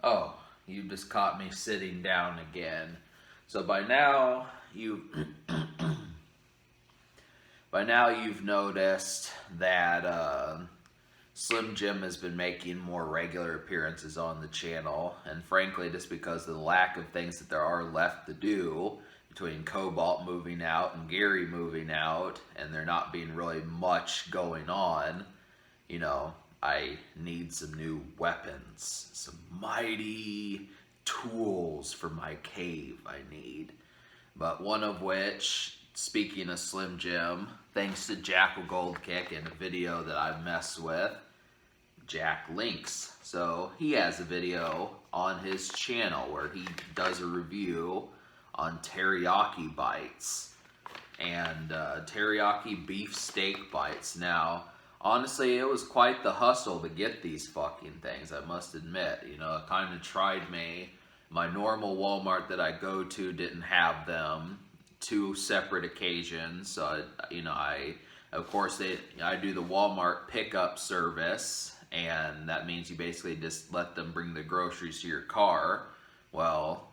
Oh, you just caught me sitting down again. So by now you've noticed that Slim Jim has been making more regular appearances on the channel, and frankly, just because of the lack of things that there are left to do between Cobalt moving out and Gary moving out, and there not being really much going on, you know, I need some new weapons, some mighty tools for my cave I need. But one of which, speaking of Slim Jim, thanks to Jackal Gold Kick in a video that I messed with, Jack links. So he has a video on his channel where he does a review on teriyaki bites and teriyaki beef steak bites. Now, honestly, it was quite the hustle to get these fucking things, I must admit. You know, it kind of tried me. My normal Walmart that I go to didn't have them. 2 separate occasions. So, I do the Walmart pickup service, and that means you basically just let them bring the groceries to your car. Well,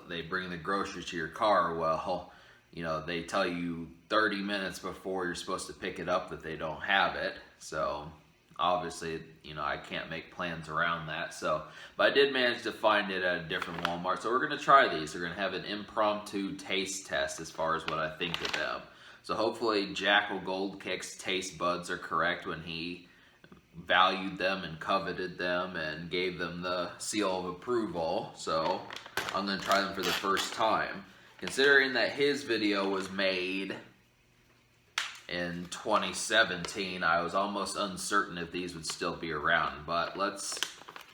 they bring the groceries to your car. Well, they tell you 30 minutes before you're supposed to pick it up that they don't have it. So obviously, I can't make plans around that. So, but I did manage to find it at a different Walmart. So we're going to try these. We're going to have an impromptu taste test as far as what I think of them. So hopefully Jackal Gold Kick's taste buds are correct when he valued them and coveted them and gave them the seal of approval. So I'm going to try them for the first time. Considering that his video was made in 2017, I was almost uncertain if these would still be around. But let's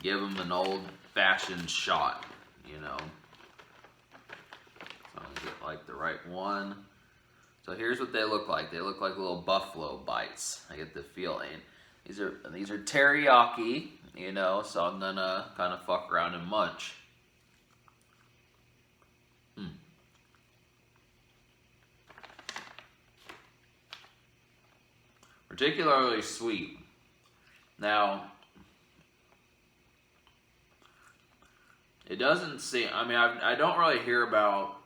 give them an old-fashioned shot, So I'm going to get like the right one. So here's what they look like. They look like little buffalo bites. I get the feeling. These are teriyaki, so I'm going to kind of fuck around and munch. Particularly sweet. Now, it doesn't seem, I don't really hear about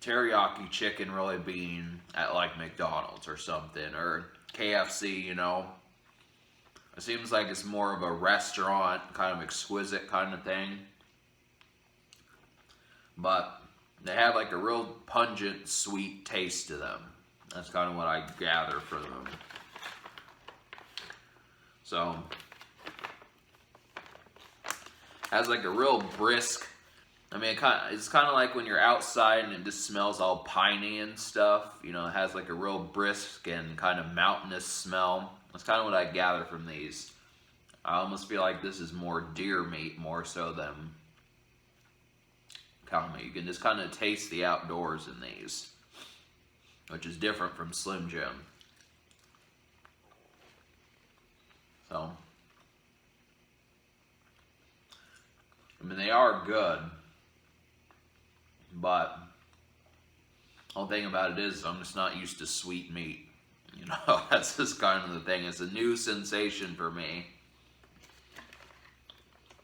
teriyaki chicken really being at like McDonald's or something, or KFC, It seems like it's more of a restaurant, kind of exquisite kind of thing. But they have like a real pungent, sweet taste to them. That's kind of what I gather from them. So, has like a real brisk, it's kind of like when you're outside and it just smells all piney and stuff. It has like a real brisk and kind of mountainous smell. That's kind of what I gather from these. I almost feel like this is more deer meat more so than cow meat. You can just kind of taste the outdoors in these, which is different from Slim Jim. So, they are good, but the whole thing about it is I'm just not used to sweet meat. That's just kind of the thing. It's a new sensation for me.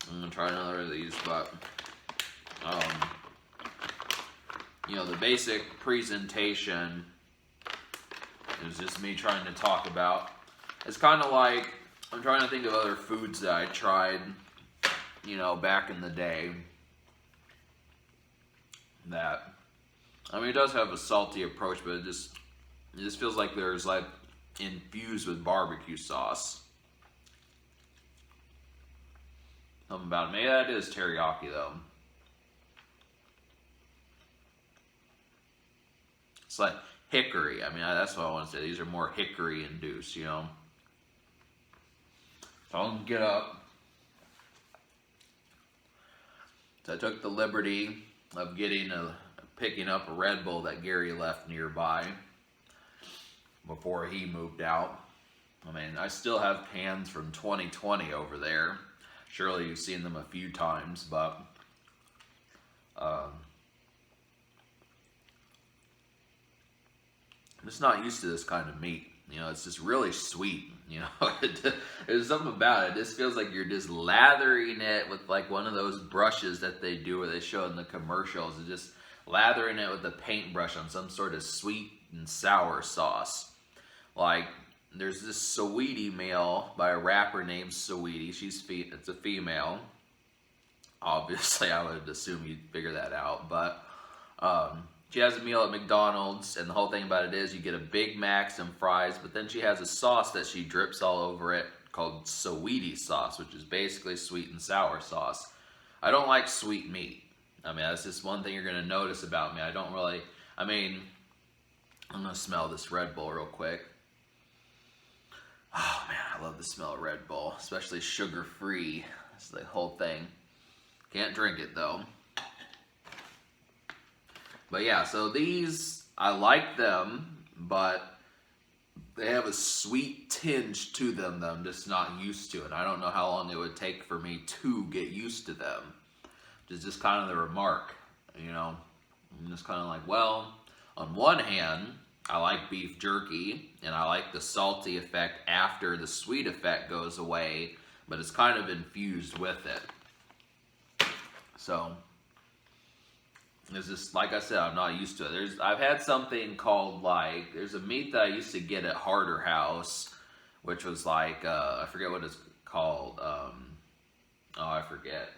I'm going to try another of these, but, the basic presentation is just me trying to talk about. It's kind of like, I'm trying to think of other foods that I tried, back in the day. That, it does have a salty approach, but it just feels like there's like infused with barbecue sauce. Something about it. Maybe that is teriyaki though. It's like hickory. That's what I want to say. These are more hickory induced, So I'm going to get up. So I took the liberty of picking up a Red Bull that Gary left nearby before he moved out. I still have cans from 2020 over there. Surely you've seen them a few times, but I'm just not used to this kind of meat. You know, it's just really sweet. You know, there's something about it. It just feels like you're just lathering it with like one of those brushes that they do where they show in the commercials. It's just lathering it with a paintbrush on some sort of sweet and sour sauce. Like, there's this Sweetie meal by a rapper named Sweetie. It's a female. Obviously, I would assume you'd figure that out, but she has a meal at McDonald's, and the whole thing about it is you get a Big Mac, some fries, but then she has a sauce that she drips all over it called Sweetie sauce, which is basically sweet and sour sauce. I don't like sweet meat. I mean, that's just one thing you're going to notice about me. I'm going to smell this Red Bull real quick. Oh man, I love the smell of Red Bull, especially sugar-free. That's the whole thing. Can't drink it though. But yeah, so these, I like them, but they have a sweet tinge to them that I'm just not used to. And I don't know how long it would take for me to get used to them. Which is just kind of the remark, you know. I'm just kind of like, well, on one hand, I like beef jerky, and I like the salty effect after the sweet effect goes away, but it's kind of infused with it. So, it's just, like I said, I'm not used to it. I've had something called, like, there's a meat that I used to get at Harder House, which was like, I forget what it's called. I forget.